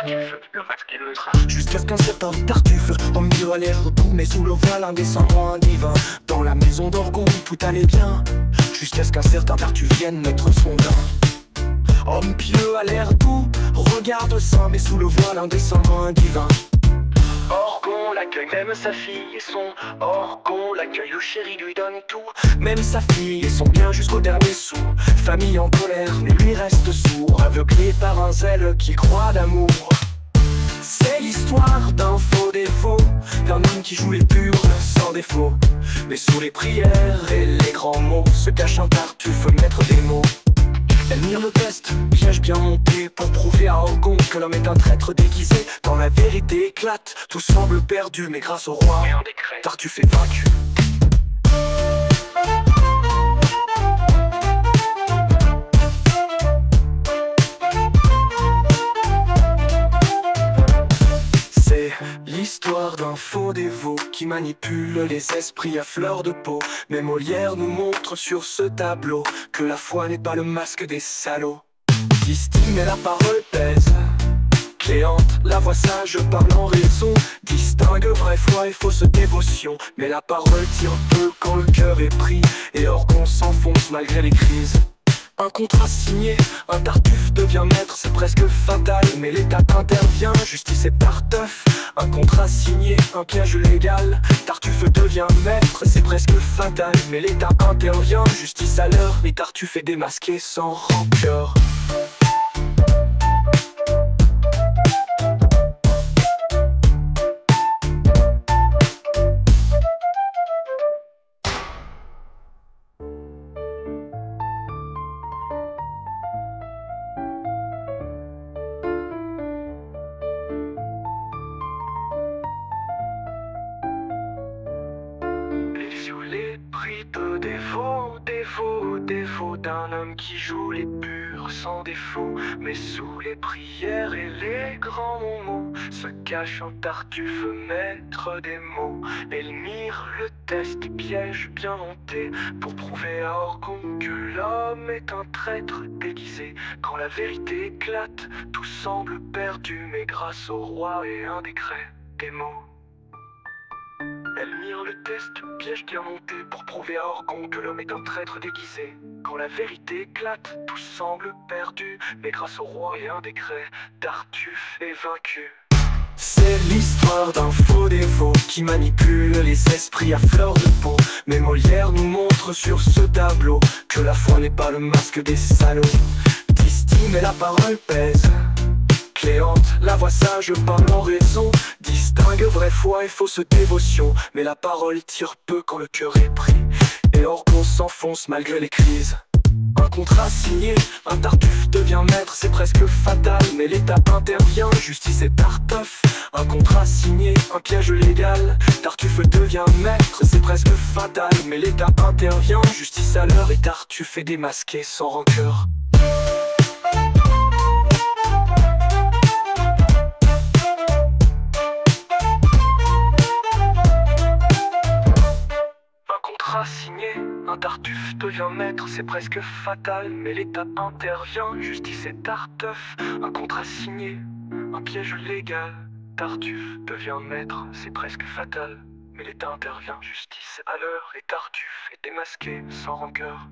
Tartuffe, le masqué le train. Jusqu'à ce qu'un certain Tartuffe, au milieu à l'air tout, mais sous le voile indécemment un divin. Dans la maison d'Orgon, tout allait bien, jusqu'à ce qu'un certain Tartuffe vienne mettre son grain. Homme pieux à l'air doux, regarde saint, mais sous le voile indécemment un divin. Orgon l'accueille, même sa fille et son Orgon l'accueille, le chéri lui donne tout, même sa fille et son bien jusqu'au dernier sou. Famille en colère, mais lui reste sourd, aveuglé par un zèle qui croit d'amour. C'est l'histoire d'un faux défaut, d'un homme qui joue les purs sans défaut. Mais sous les prières et les grands mots se cache un Tartuffe, maître des mots. Elmire le test, piège bien monté pour prouver à Orgon que l'homme est un traître déguisé. Quand la vérité éclate, tout semble perdu, mais grâce au roi, Tartuffe est vaincu. C'est l'histoire d'un faux dévot qui manipule les esprits à fleur de peau. Mais Molière nous montre sur ce tableau que la foi n'est pas le masque des salauds. Distime et la parole pèse, Cléante, la voix sage parle en raison, distingue vraie foi et fausse dévotion. Mais la parole tire peu quand le cœur est pris, et Orgon s'enfonce malgré les crises. Un contrat signé, un Tartuffe devient maître, c'est presque fatal, mais l'État intervient, justice et Tartuffe. Un contrat signé, un piège légal, Tartuffe devient maître, c'est presque fatal, mais l'État intervient, justice à l'heure, et Tartuffe est démasqué sans rancœur. Sous les prix de défaut d'un homme qui joue les purs sans défaut. Mais sous les prières et les grands mots se cache un Tartuffe, maître des mots. Elmire le test, piège bien monté pour prouver à Orgon que l'homme est un traître déguisé. Quand la vérité éclate, tout semble perdu, mais grâce au roi et un décret, des mots. Elmire le test, piège bien monté pour prouver à Orgon que l'homme est un traître déguisé. Quand la vérité éclate, tout semble perdu, mais grâce au roi et un décret, Tartuffe est vaincu. C'est l'histoire d'un faux dévot qui manipule les esprits à fleur de peau. Mais Molière nous montre sur ce tableau que la foi n'est pas le masque des salauds. Distime et la parole pèse, Cléante, la voix sage parle en raison, distingue vraie foi et fausse dévotion. Mais la parole tire peu quand le cœur est pris, et Orgon s'enfonce malgré les crises. Un contrat signé, un Tartuffe devient maître, c'est presque fatal, mais l'État intervient, justice et Tartuffe. Un contrat signé, un piège légal, Tartuffe devient maître, c'est presque fatal, mais l'État intervient, justice à l'heure, et Tartuffe est démasqué sans rancœur. Signé, un Tartuffe devient maître, c'est presque fatal, mais l'État intervient, justice et Tartuffe. Un contrat signé, un piège légal, Tartuffe devient maître, c'est presque fatal, mais l'État intervient, justice à l'heure, et Tartuffe est démasqué sans rancœur.